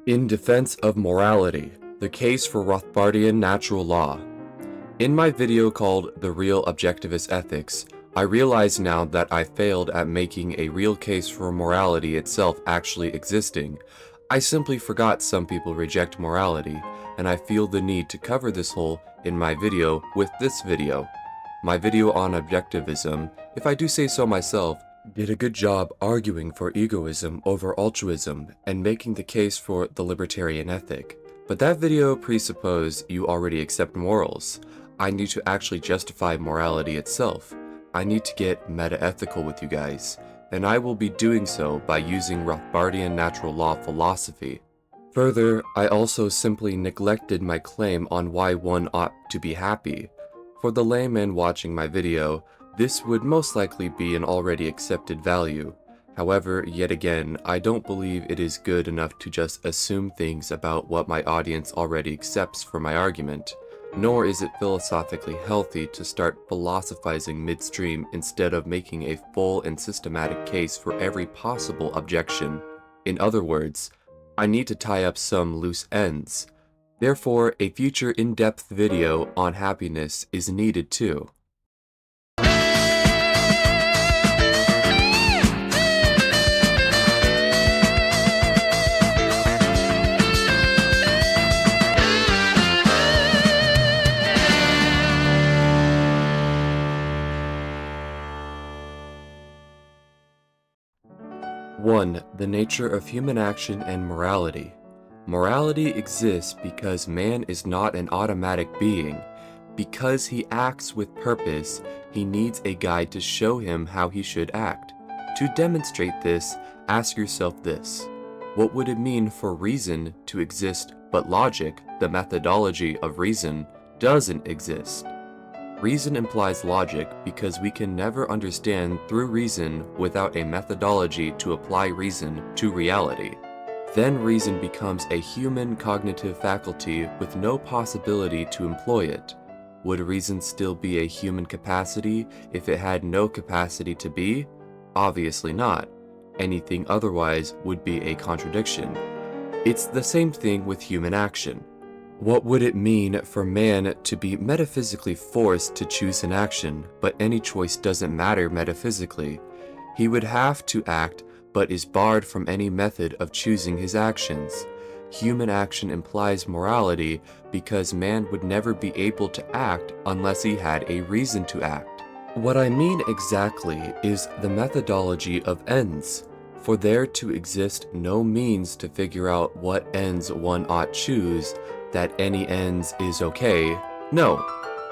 In defense of morality, the case for Rothbardian natural law. In my video called The Real Objectivist Ethics, I realize now that I failed at making a real case for morality itself actually existing. I simply forgot some people reject morality, and I feel the need to cover this hole in my video with this video. My video on objectivism, if I do say so myself, did a good job arguing for egoism over altruism and making the case for the libertarian ethic. But that video presupposed you already accept morals. I need to actually justify morality itself. I need to get meta-ethical with you guys, and I will be doing so by using Rothbardian natural law philosophy. Further, I also simply neglected my claim on why one ought to be happy. For the layman watching my video, this would most likely be an already accepted value. However, yet again, I don't believe it is good enough to just assume things about what my audience already accepts for my argument, nor is it philosophically healthy to start philosophizing midstream instead of making a full and systematic case for every possible objection. In other words, I need to tie up some loose ends. Therefore, a future in-depth video on happiness is needed too. One, the nature of human action and morality. Morality exists because man is not an automatic being. Because he acts with purpose, he needs a guide to show him how he should act. To demonstrate this, ask yourself this: what would it mean for reason to exist but logic, the methodology of reason, doesn't exist? Reason implies logic because we can never understand through reason without a methodology to apply reason to reality. Then reason becomes a human cognitive faculty with no possibility to employ it. Would reason still be a human capacity if it had no capacity to be? Obviously not. Anything otherwise would be a contradiction. It's the same thing with human action. What would it mean for man to be metaphysically forced to choose an action, but any choice doesn't matter metaphysically? He would have to act, but is barred from any method of choosing his actions. Human action implies morality because man would never be able to act unless he had a reason to act. What I mean exactly is the methodology of ends. For there to exist no means to figure out what ends one ought choose, that any ends is okay. No,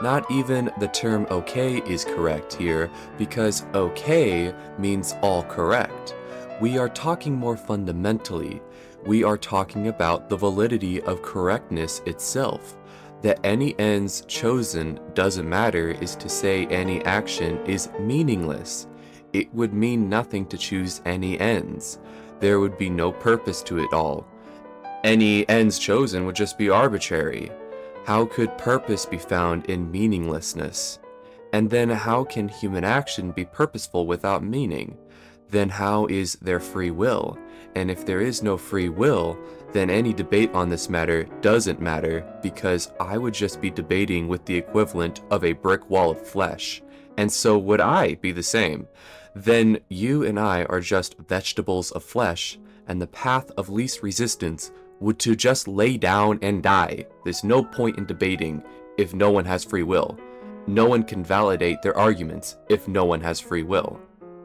not even the term okay is correct here, because okay means all correct. We are talking more fundamentally. We are talking about the validity of correctness itself. That any ends chosen doesn't matter is to say any action is meaningless. It would mean nothing to choose any ends. There would be no purpose to it all. Any ends chosen would just be arbitrary. How could purpose be found in meaninglessness? And then how can human action be purposeful without meaning? Then how is there free will? And if there is no free will, then any debate on this matter doesn't matter, because I would just be debating with the equivalent of a brick wall of flesh. And so would I be the same. Then you and I are just vegetables of flesh, and the path of least resistance would to just lay down and die. There's no point in debating if no one has free will. No one can validate their arguments if no one has free will.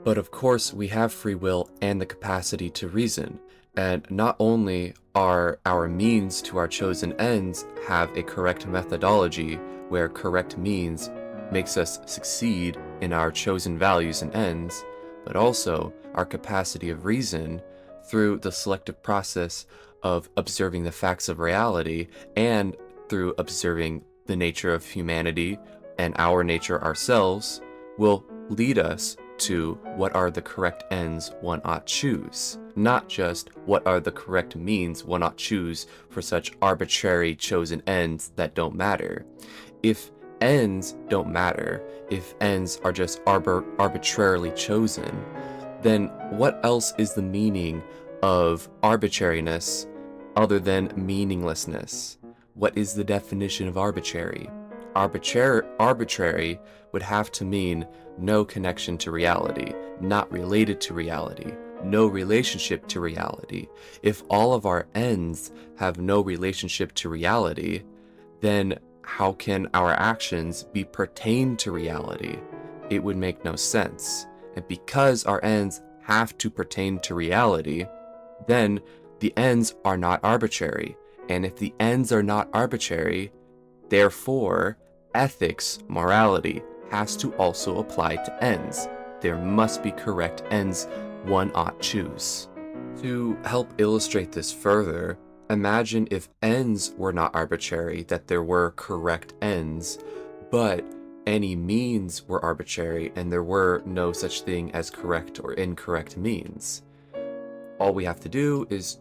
But of course we have free will and the capacity to reason, and not only are our means to our chosen ends have a correct methodology where correct means makes us succeed in our chosen values and ends, but also our capacity of reason through the selective process of observing the facts of reality and through observing the nature of humanity and our nature ourselves will lead us to what are the correct ends one ought choose, not just what are the correct means one ought choose for such arbitrary chosen ends that don't matter. If ends don't matter, if ends are just arbitrarily chosen, then what else is the meaning of arbitrariness other than meaninglessness. What is the definition of arbitrary? Arbitrary would have to mean no connection to reality, not related to reality, no relationship to reality. If all of our ends have no relationship to reality, then how can our actions be pertained to reality? It would make no sense. And because our ends have to pertain to reality, then the ends are not arbitrary. And if the ends are not arbitrary, therefore, ethics, morality, has to also apply to ends. There must be correct ends one ought choose. To help illustrate this further, imagine if ends were not arbitrary, that there were correct ends, but any means were arbitrary and there were no such thing as correct or incorrect means. All we have to do is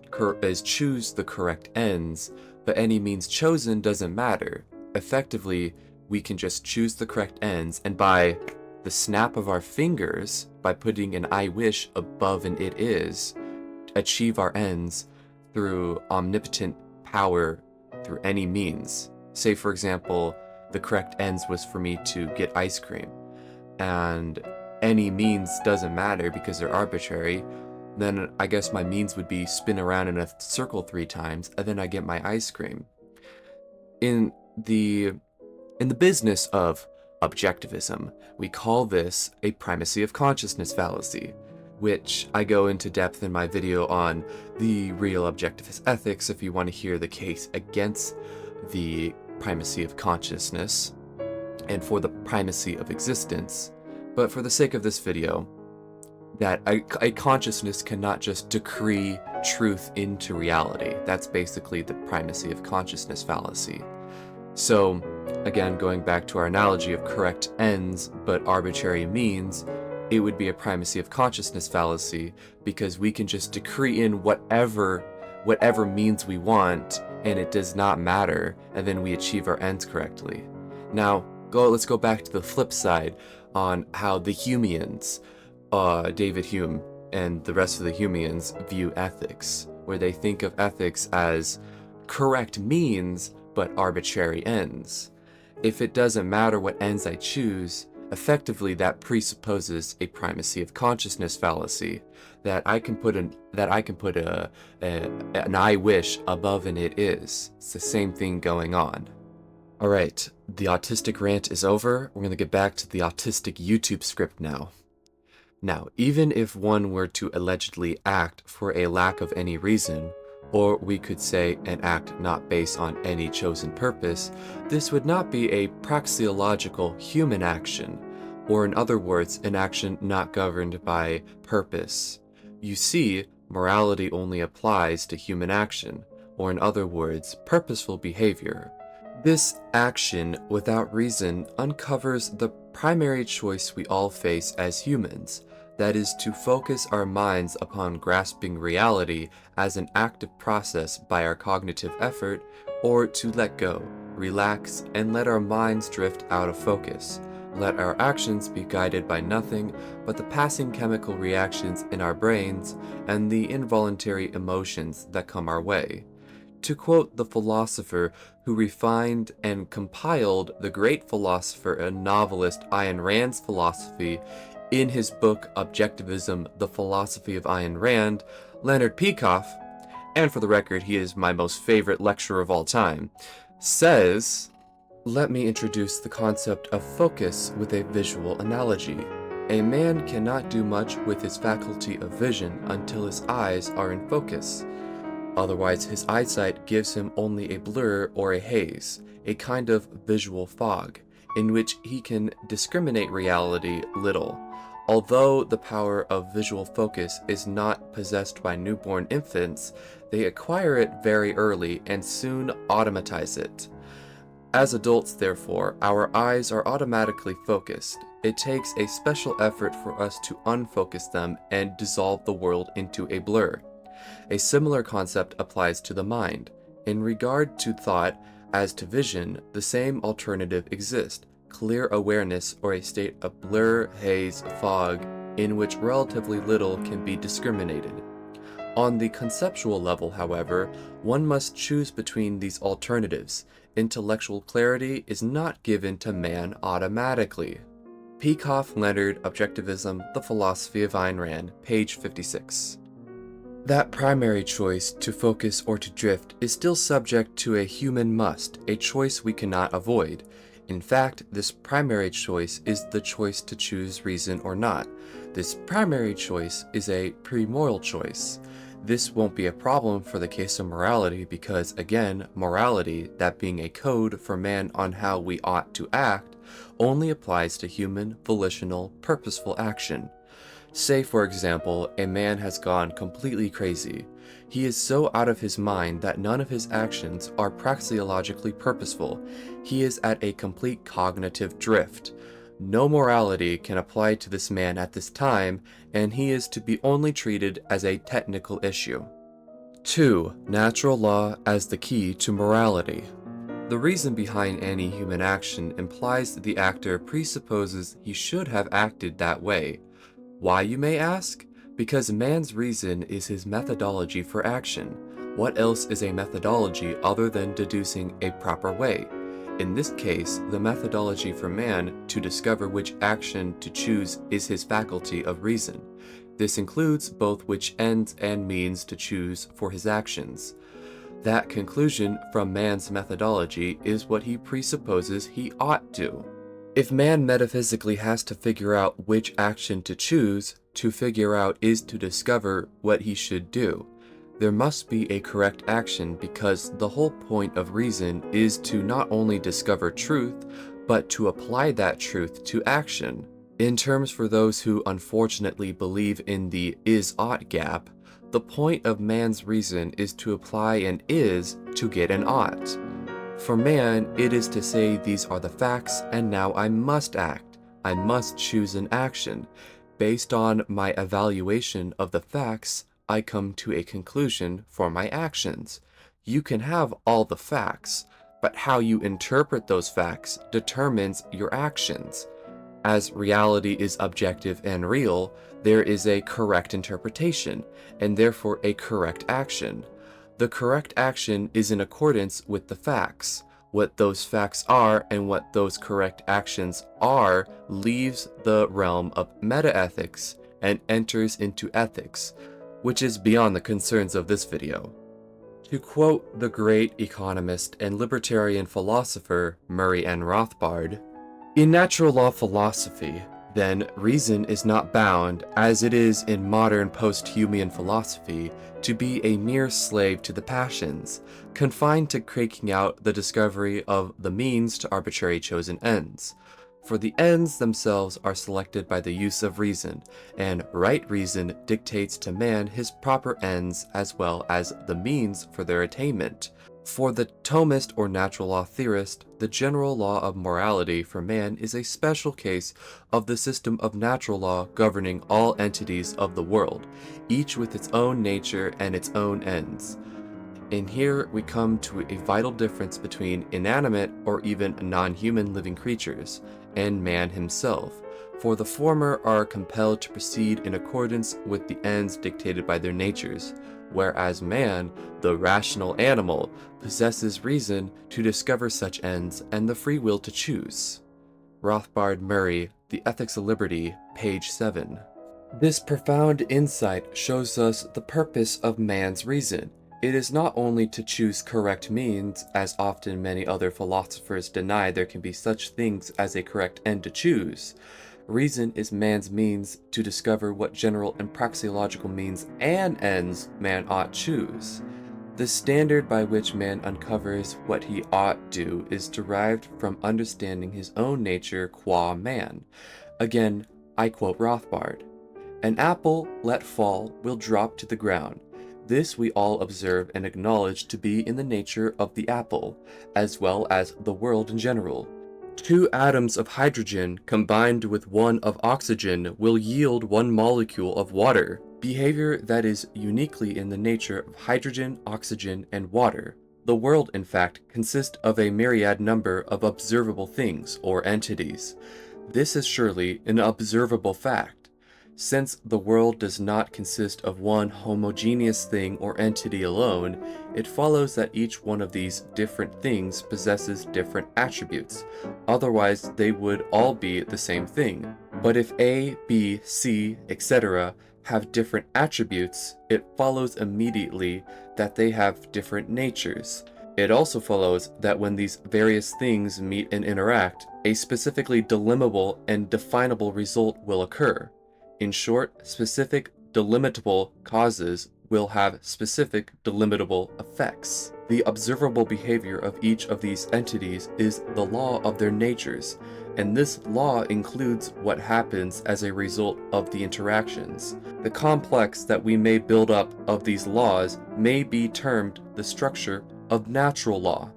choose the correct ends, but any means chosen doesn't matter. Effectively, we can just choose the correct ends, and by the snap of our fingers, by putting an I wish above an it is, achieve our ends through omnipotent power through any means. Say, for example, the correct ends was for me to get ice cream, and any means doesn't matter because they're arbitrary. Then I guess my means would be spin around in a circle 3 times, and then I get my ice cream. In the business of objectivism, we call this a primacy of consciousness fallacy, which I go into depth in my video on the real objectivist ethics if you want to hear the case against the primacy of consciousness and for the primacy of existence. But for the sake of this video, that a consciousness cannot just decree truth into reality. That's basically the primacy of consciousness fallacy. So, again, going back to our analogy of correct ends but arbitrary means, it would be a primacy of consciousness fallacy because we can just decree in whatever means we want and it does not matter, and then we achieve our ends correctly. Now, let's go back to the flip side on how the Humeans, David Hume and the rest of the Humeans view ethics, where they think of ethics as correct means but arbitrary ends. If it doesn't matter what ends I choose, effectively that presupposes a primacy of consciousness fallacy, that I can put an I wish above an it is. It's the same thing going on. Alright, the autistic rant is over. We're going to get back to the autistic YouTube script now. Now, even if one were to allegedly act for a lack of any reason, or we could say an act not based on any chosen purpose, this would not be a praxeological human action, or in other words, an action not governed by purpose. You see, morality only applies to human action, or in other words, purposeful behavior. This action without reason uncovers the primary choice we all face as humans, that is to focus our minds upon grasping reality as an active process by our cognitive effort, or to let go, relax, and let our minds drift out of focus. Let our actions be guided by nothing but the passing chemical reactions in our brains and the involuntary emotions that come our way. To quote the philosopher who refined and compiled the great philosopher and novelist Ayn Rand's philosophy in his book Objectivism, The Philosophy of Ayn Rand, Leonard Peikoff, and for the record he is my most favorite lecturer of all time, says, "Let me introduce the concept of focus with a visual analogy. A man cannot do much with his faculty of vision until his eyes are in focus. Otherwise, his eyesight gives him only a blur or a haze, a kind of visual fog, in which he can discriminate reality little. Although the power of visual focus is not possessed by newborn infants, they acquire it very early and soon automatize it. As adults, therefore, our eyes are automatically focused. It takes a special effort for us to unfocus them and dissolve the world into a blur. A similar concept applies to the mind. In regard to thought, as to vision, the same alternative exists: clear awareness or a state of blur, haze, fog, in which relatively little can be discriminated. On the conceptual level, however, one must choose between these alternatives. Intellectual clarity is not given to man automatically. Peikoff, Leonard, Objectivism, The Philosophy of Ayn Rand, page 56. That primary choice, to focus or to drift, is still subject to a human must, a choice we cannot avoid. In fact, this primary choice is the choice to choose reason or not. This primary choice is a pre-moral choice. This won't be a problem for the case of morality because, again, morality, that being a code for man on how we ought to act, only applies to human, volitional, purposeful action. Say, for example, a man has gone completely crazy. He is so out of his mind that none of his actions are praxeologically purposeful. He is at a complete cognitive drift. No morality can apply to this man at this time, and he is to be only treated as a technical issue. 2. Natural law as the key to morality. The reason behind any human action implies that the actor presupposes he should have acted that way. Why, you may ask? Because man's reason is his methodology for action. What else is a methodology other than deducing a proper way? In this case, the methodology for man to discover which action to choose is his faculty of reason. This includes both which ends and means to choose for his actions. That conclusion from man's methodology is what he presupposes he ought to. If man metaphysically has to figure out which action to choose, to figure out is to discover what he should do. There must be a correct action because the whole point of reason is to not only discover truth, but to apply that truth to action. In terms for those who unfortunately believe in the is-ought gap, the point of man's reason is to apply an is to get an ought. For man, it is to say these are the facts and now I must act. I must choose an action. Based on my evaluation of the facts, I come to a conclusion for my actions. You can have all the facts, but how you interpret those facts determines your actions. As reality is objective and real, there is a correct interpretation, and therefore a correct action. The correct action is in accordance with the facts. What those facts are and what those correct actions are leaves the realm of metaethics and enters into ethics, which is beyond the concerns of this video. To quote the great economist and libertarian philosopher Murray N. Rothbard, "In natural law philosophy, then, reason is not bound, as it is in modern post-Humean philosophy, to be a mere slave to the passions, confined to cranking out the discovery of the means to arbitrary chosen ends. For the ends themselves are selected by the use of reason, and right reason dictates to man his proper ends as well as the means for their attainment. For the Thomist or natural law theorist, the general law of morality for man is a special case of the system of natural law governing all entities of the world, each with its own nature and its own ends." And here we come to a vital difference between inanimate or even non-human living creatures and man himself, for the former are compelled to proceed in accordance with the ends dictated by their natures, whereas man, the rational animal, possesses reason to discover such ends and the free will to choose. Rothbard Murray, The Ethics of Liberty, page 7. This profound insight shows us the purpose of man's reason. It is not only to choose correct means, as often many other philosophers deny there can be such things as a correct end to choose. Reason is man's means to discover what general and praxeological means and ends man ought choose. The standard by which man uncovers what he ought do is derived from understanding his own nature qua man. Again, I quote Rothbard, "An apple let fall will drop to the ground. This we all observe and acknowledge to be in the nature of the apple, as well as the world in general. 2 atoms of hydrogen combined with 1 of oxygen will yield 1 molecule of water, behavior that is uniquely in the nature of hydrogen, oxygen, and water. The world, in fact, consists of a myriad number of observable things or entities. This is surely an observable fact. Since the world does not consist of one homogeneous thing or entity alone, it follows that each one of these different things possesses different attributes, otherwise they would all be the same thing. But if A, B, C, etc. have different attributes, it follows immediately that they have different natures. It also follows that when these various things meet and interact, a specifically delimitable and definable result will occur. In short, specific delimitable causes will have specific delimitable effects. The observable behavior of each of these entities is the law of their natures, and this law includes what happens as a result of the interactions. The complex that we may build up of these laws may be termed the structure of natural law.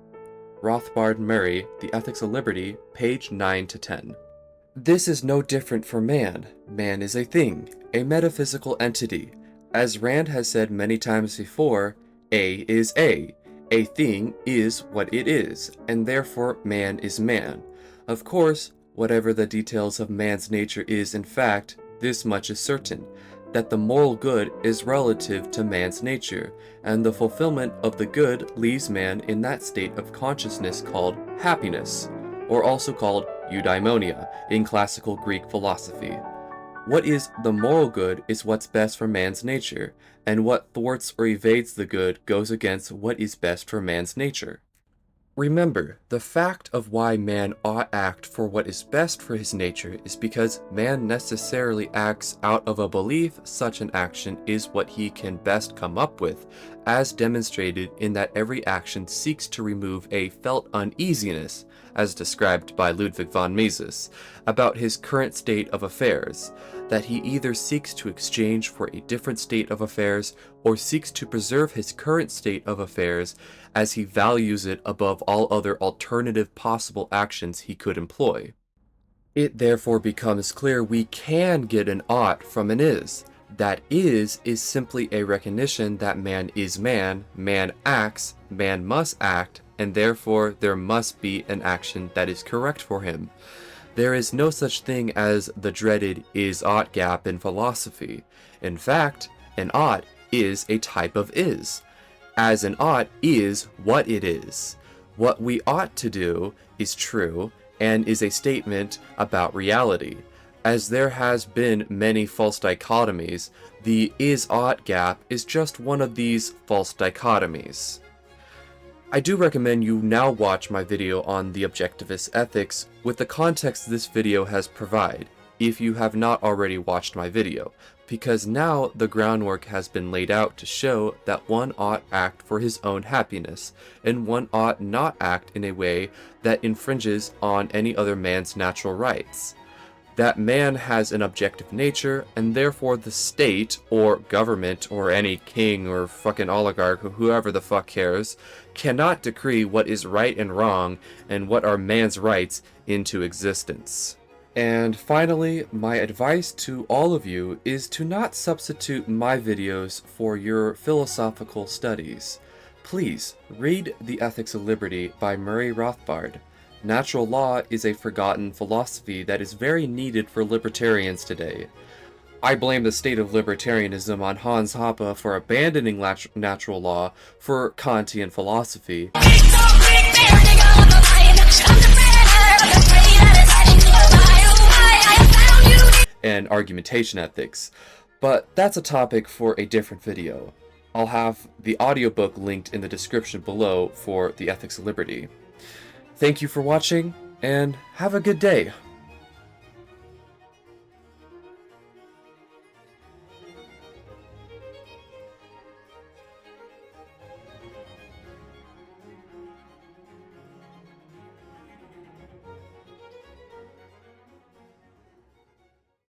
Rothbard Murray, The Ethics of Liberty, page 9 to 10. This is no different for man. Man is a thing, a metaphysical entity. As Rand has said many times before, A is A. A thing is what it is, and therefore man is man. Of course, whatever the details of man's nature is in fact, this much is certain, that the moral good is relative to man's nature, and the fulfillment of the good leaves man in that state of consciousness called happiness, or also called eudaimonia in classical Greek philosophy. What is the moral good is what's best for man's nature, and what thwarts or evades the good goes against what is best for man's nature. Remember, the fact of why man ought act for what is best for his nature is because man necessarily acts out of a belief such an action is what he can best come up with, as demonstrated in that every action seeks to remove a felt uneasiness, as described by Ludwig von Mises, about his current state of affairs, that he either seeks to exchange for a different state of affairs or seeks to preserve his current state of affairs as he values it above all other alternative possible actions he could employ. It therefore becomes clear we can get an ought from an is. That is simply a recognition that man is man acts, man must act, and therefore there must be an action that is correct for him. There is no such thing as the dreaded is-ought gap in philosophy. In fact, an ought is a type of is, as an ought is what it is. What we ought to do is true and is a statement about reality. As there has been many false dichotomies, the is-ought gap is just one of these false dichotomies. I do recommend you now watch my video on the objectivist ethics with the context this video has provided, if you have not already watched my video, because now the groundwork has been laid out to show that one ought act for his own happiness, and one ought not act in a way that infringes on any other man's natural rights. That man has an objective nature, and therefore the state, or government, or any king, or fucking oligarch, or whoever the fuck cares, cannot decree what is right and wrong, and what are man's rights into existence. And finally, my advice to all of you is to not substitute my videos for your philosophical studies. Please, read The Ethics of Liberty by Murray Rothbard. Natural law is a forgotten philosophy that is very needed for libertarians today. I blame the state of libertarianism on Hans Hoppe for abandoning natural law for Kantian philosophy and argumentation ethics, but that's a topic for a different video. I'll have the audiobook linked in the description below for The Ethics of Liberty. Thank you for watching, and have a good day.